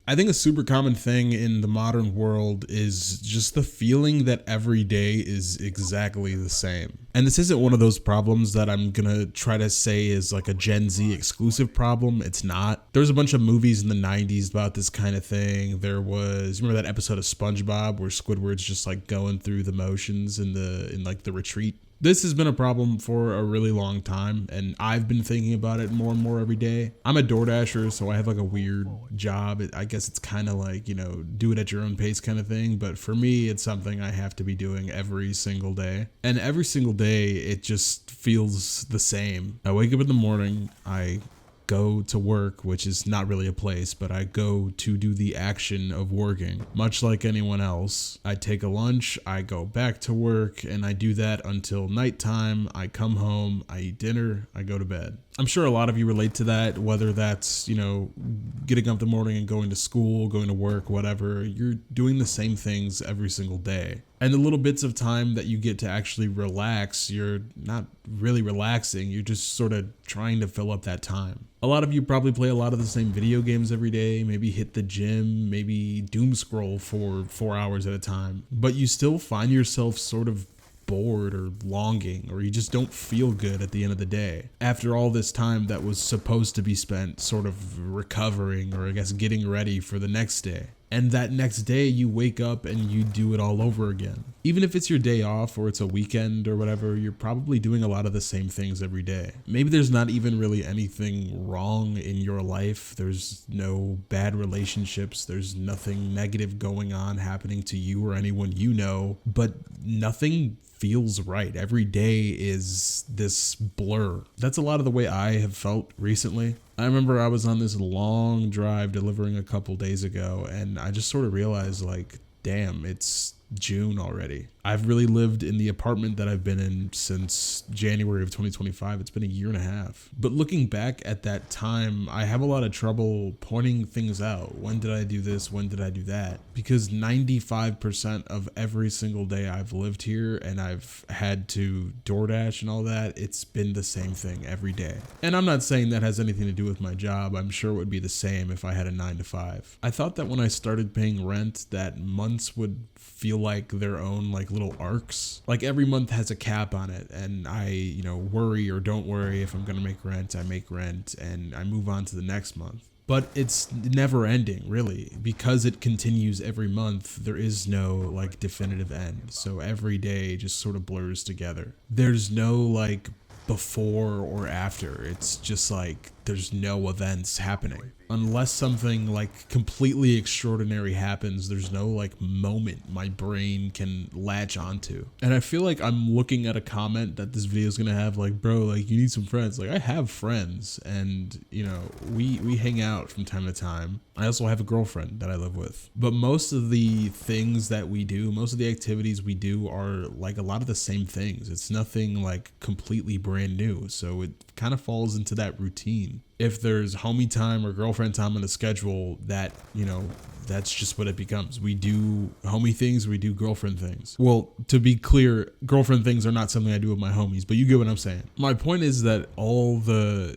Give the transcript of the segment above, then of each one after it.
I think a super common thing in the modern world is just the feeling that every day is exactly the same. And this isn't one of those problems that I'm gonna try to say is like a Gen Z exclusive problem. It's not. There's a bunch of movies in the 90s about this kind of thing. There was, remember that episode of SpongeBob where Squidward's just like going through the motions in like the retreat? This has been a problem for a really long time, and I've been thinking about it more and more every day. I'm a DoorDasher, so I have like a weird job. I guess it's kind of like, do it at your own pace kind of thing. But for me, it's something I have to be doing every single day. And every single day, it just feels the same. I wake up in the morning, I go to work, which is not really a place, but I go to do the action of working. Much like anyone else, I take a lunch, I go back to work, and I do that until nighttime. I come home, I eat dinner, I go to bed. I'm sure a lot of you relate to that, whether that's, getting up in the morning and going to school, going to work, whatever. You're doing the same things every single day. And the little bits of time that you get to actually relax, you're not really relaxing. You're just sort of trying to fill up that time. A lot of you probably play a lot of the same video games every day, maybe hit the gym, maybe doomscroll for 4 hours at a time. But you still find yourself sort of bored or longing, or you just don't feel good at the end of the day. After all this time that was supposed to be spent sort of recovering, or I guess getting ready for the next day. And that next day you wake up and you do it all over again. Even if it's your day off or it's a weekend or whatever, you're probably doing a lot of the same things every day. Maybe there's not even really anything wrong in your life. There's no bad relationships. There's nothing negative going on happening to you or anyone you know, but nothing feels right. Every day is this blur. That's a lot of the way I have felt recently. I remember I was on this long drive delivering a couple days ago, and I just sort of realized, like, damn, it's June already. I've really lived in the apartment that I've been in since January of 2025. It's been a year and a half. But looking back at that time, I have a lot of trouble pointing things out. When did I do this? When did I do that? Because 95% of every single day I've lived here and I've had to DoorDash and all that, it's been the same thing every day. And I'm not saying that has anything to do with my job. I'm sure it would be the same if I had a 9 to 5. I thought that when I started paying rent, that months would feel like their own like little arcs. Like every month has a cap on it, and I, worry or don't worry if I'm gonna make rent, I make rent and I move on to the next month. But it's never ending, really, because it continues every month. There is no like definitive end. So every day just sort of blurs together. There's no like before or after. It's just like there's no events happening. Unless something like completely extraordinary happens, there's no like moment my brain can latch onto. And I feel like I'm looking at a comment that this video is gonna have like, bro, like you need some friends. Like I have friends, and we hang out from time to time. I also have a girlfriend that I live with. But most of the things that we do, most of the activities we do are like a lot of the same things. It's nothing like completely brand new. So it kind of falls into that routine. If there's homie time or girlfriend time on the schedule, that, that's just what it becomes. We do homie things, we do girlfriend things. Well, to be clear, girlfriend things are not something I do with my homies, but you get what I'm saying. My point is that all the,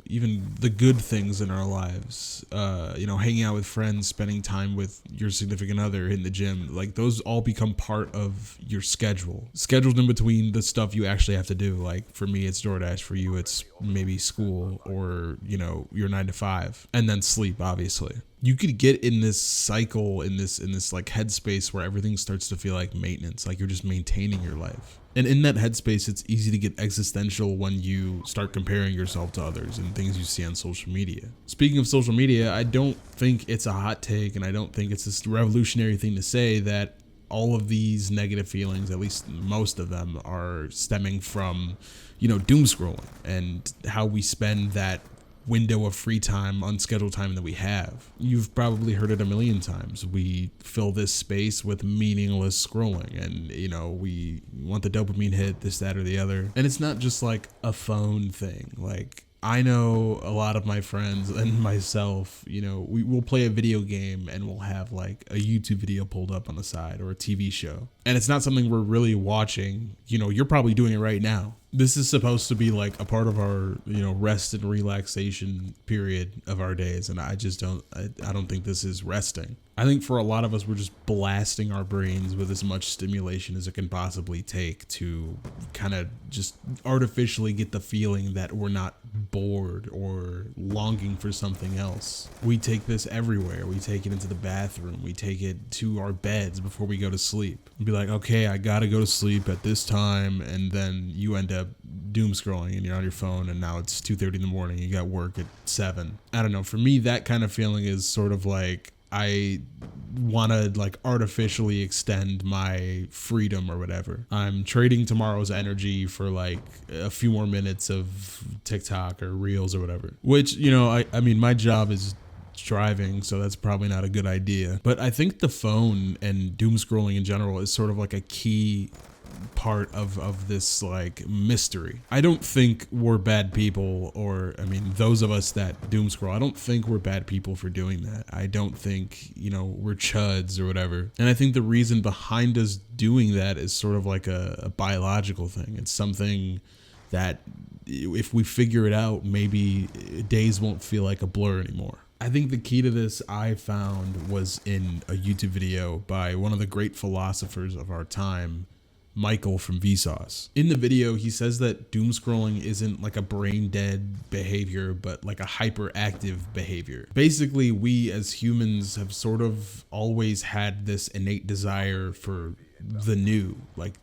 even the good things in our lives, hanging out with friends, spending time with your significant other, in the gym, like those all become part of your schedule. Scheduled in between the stuff you actually have to do. Like for me, it's DoorDash. For you, it's maybe school or, your 9 to 5, and then sleep, obviously. You could get in this cycle, in this like headspace where everything starts to feel like maintenance, like you're just maintaining your life. And in that headspace, it's easy to get existential when you start comparing yourself to others and things you see on social media. Speaking of social media, I don't think it's a hot take, and I don't think it's this revolutionary thing to say that all of these negative feelings, at least most of them, are stemming from, doom scrolling and how we spend that window of free time, unscheduled time that we have. You've probably heard it a million times. We fill this space with meaningless scrolling, and we want the dopamine hit, this, that, or the other. And it's not just like a phone thing. Like I know a lot of my friends and myself, we will play a video game and we'll have like a YouTube video pulled up on the side or a TV show. And it's not something we're really watching. You're probably doing it right now. This is supposed to be like a part of our, rest and relaxation period of our days. And I just I don't think this is resting. I think for a lot of us, we're just blasting our brains with as much stimulation as it can possibly take to kind of just artificially get the feeling that we're not bored or longing for something else. We take this everywhere. We take it into the bathroom. We take it to our beds before we go to sleep. And be like, okay, I gotta go to sleep at this time, and then you end up doom scrolling and you're on your phone, and now it's 2:30 in the morning. You got work at 7. I don't know. For me, that kind of feeling is sort of like I want to like artificially extend my freedom or whatever. I'm trading tomorrow's energy for like a few more minutes of TikTok or Reels or whatever, which, I mean, my job is driving, so that's probably not a good idea. But I think the phone and doom scrolling in general is sort of like a key part of this like mystery. I don't think we're bad people, or I mean those of us that doom scroll, I don't think we're bad people for doing that. I don't think we're chuds or whatever. And I think the reason behind us doing that is sort of like a biological thing. It's something that if we figure it out, maybe days won't feel like a blur anymore. I think the key to this I found was in a YouTube video by one of the great philosophers of our time, Michael from Vsauce. In the video, he says that doom scrolling isn't like a brain dead behavior, but like a hyperactive behavior. Basically, we as humans have sort of always had this innate desire for the new, like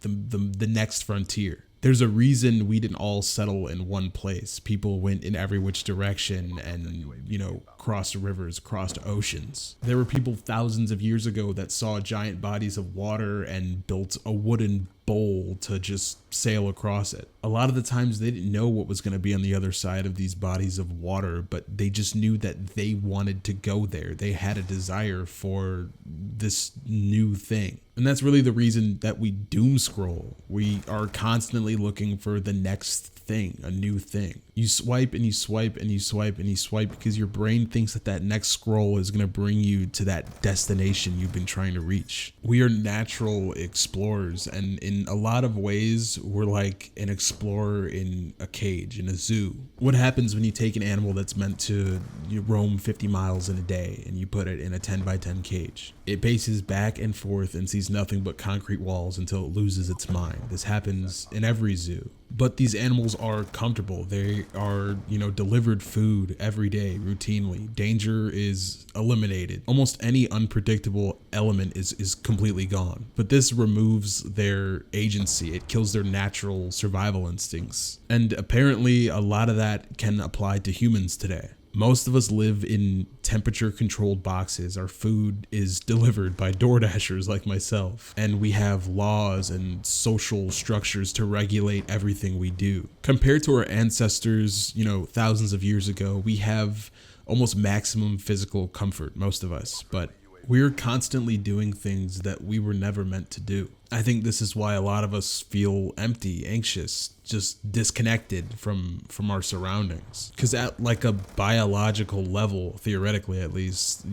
the next frontier. There's a reason we didn't all settle in one place. People went in every which direction and, crossed rivers, crossed oceans. There were people thousands of years ago that saw giant bodies of water and built a wooden bowl to just sail across it. A lot of the times they didn't know what was going to be on the other side of these bodies of water, but they just knew that they wanted to go there. They had a desire for this new thing. And that's really the reason that we doom scroll. We are constantly looking for the next thing, a new thing. You swipe and you swipe and you swipe and you swipe because your brain thinks that next scroll is going to bring you to that destination you've been trying to reach. We are natural explorers, and in a lot of ways, we're like an explorer in a cage, in a zoo. What happens when you take an animal that's meant to roam 50 miles in a day and you put it in a 10 by 10 cage? It paces back and forth and sees nothing but concrete walls until it loses its mind. This happens in every zoo. But these animals are comfortable. They are, delivered food every day, routinely. Danger is eliminated. Almost any unpredictable element is completely gone. But this removes their agency. It kills their natural survival instincts. And apparently a lot of that can apply to humans today. Most of us live in temperature-controlled boxes. Our food is delivered by DoorDashers like myself, and we have laws and social structures to regulate everything we do. Compared to our ancestors, thousands of years ago, we have almost maximum physical comfort, most of us, but we're constantly doing things that we were never meant to do. I think this is why a lot of us feel empty, anxious, just disconnected from our surroundings. Because at like a biological level, theoretically at least,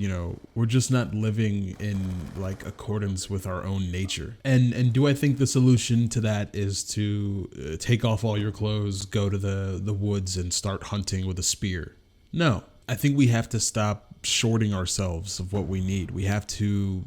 we're just not living in like accordance with our own nature. And do I think the solution to that is to take off all your clothes, go to the woods and start hunting with a spear? No. I think we have to stop shorting ourselves of what we need. We have to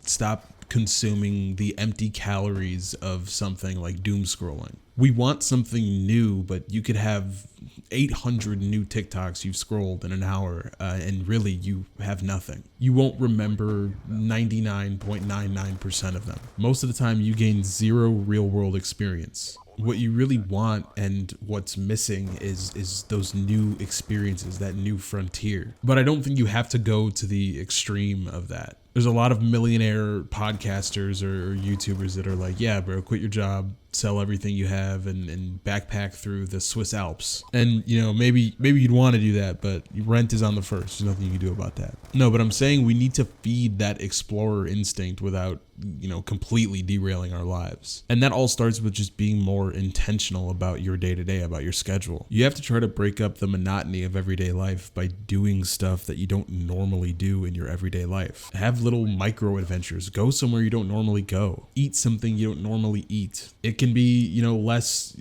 stop consuming the empty calories of something like doom scrolling. We want something new, but you could have 800 new TikToks you've scrolled in an hour, and really you have nothing. You won't remember 99.99% of them. Most of the time you gain zero real world experience. What you really want and what's missing is those new experiences, that new frontier. But I don't think you have to go to the extreme of that. There's a lot of millionaire podcasters or YouTubers that are like, yeah, bro, quit your job, sell everything you have and backpack through the Swiss Alps. And, maybe you'd want to do that, but rent is on the first. There's nothing you can do about that. No, but I'm saying we need to feed that explorer instinct without, completely derailing our lives. And that all starts with just being more intentional about your day-to-day, about your schedule. You have to try to break up the monotony of everyday life by doing stuff that you don't normally do in your everyday life. Have little micro adventures. Go somewhere you don't normally go. Eat something you don't normally eat. It can be, you know, less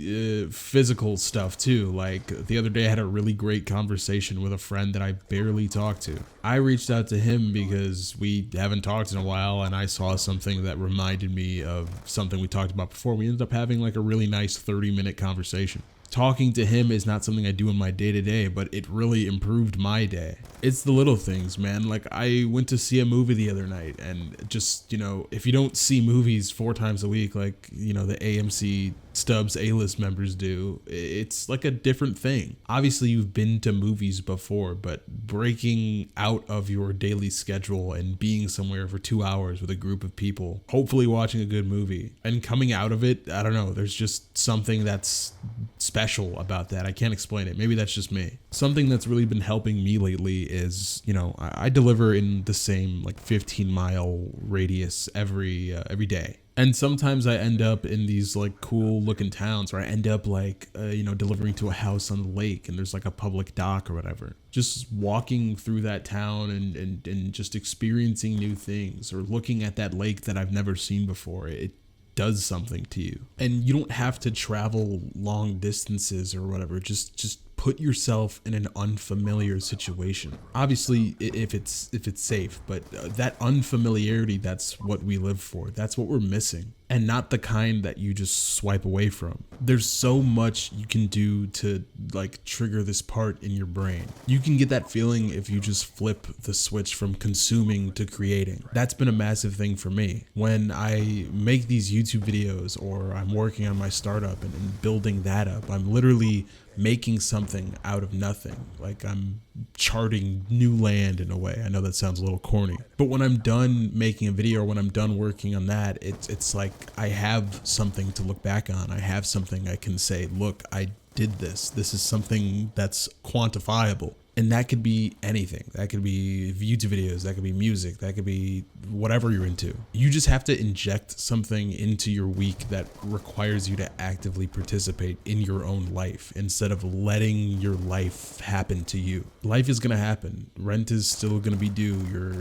physical stuff too. Like the other day I had a really great conversation with a friend that I barely talked to. I reached out to him because we haven't talked in a while, and I saw something that reminded me of something we talked about before. We ended up having like a really nice 30-minute conversation. Talking to him is not something I do in my day-to-day, but it really improved my day. It's the little things, man. Like I went to see a movie the other night, and just, you know, if you don't see movies 4 times a week, like, you know, the AMC Stubbs A-list members do, it's like a different thing. Obviously you've been to movies before, but breaking out of your daily schedule and being somewhere for 2 hours with a group of people, hopefully watching a good movie, and coming out of it, I don't know, there's just something that's special about that. I can't explain it. Maybe that's just me. Something that's really been helping me lately is, you know, I deliver in the same like 15-mile radius every day. And sometimes I end up in these like cool looking towns, or I end up like, you know, delivering to a house on the lake, and there's like a public dock or whatever. Just walking through that town and just experiencing new things, or looking at that lake that I've never seen before. It does something to you. And you don't have to travel long distances or whatever. Just put yourself in an unfamiliar situation. Obviously, if it's safe, but that unfamiliarity, that's what we live for. That's what we're missing, and not the kind that you just swipe away from. There's so much you can do to like trigger this part in your brain. You can get that feeling if you just flip the switch from consuming to creating. That's been a massive thing for me. When I make these YouTube videos, or I'm working on my startup and building that up, I'm literally making something out of nothing. Like I'm charting new land in a way. I know that sounds a little corny, but when I'm done making a video, or when I'm done working on that, it's like I have something to look back on. I have something I can say, look, I did this. This is something that's quantifiable. And that could be anything. That could be YouTube videos, that could be music, that could be whatever you're into. You just have to inject something into your week that requires you to actively participate in your own life, instead of letting your life happen to you. Life is gonna happen. Rent is still gonna be due. You're,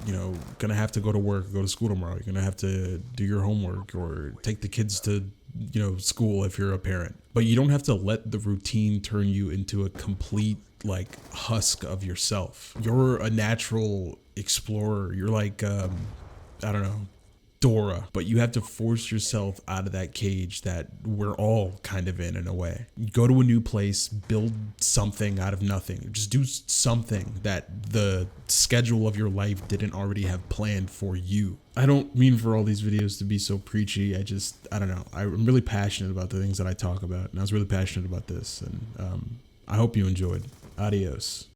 you know, gonna have to go to work, go to school tomorrow. You're gonna have to do your homework, or take the kids to, you know, school if you're a parent. But you don't have to let the routine turn you into a complete like husk of yourself. You're a natural explorer. You're like, I don't know, Dora, but you have to force yourself out of that cage that we're all kind of in a way. You go to a new place, build something out of nothing. Just do something that the schedule of your life didn't already have planned for you. I don't mean for all these videos to be so preachy. I don't know. I'm really passionate about the things that I talk about, and I was really passionate about this, and I hope you enjoyed. Adios.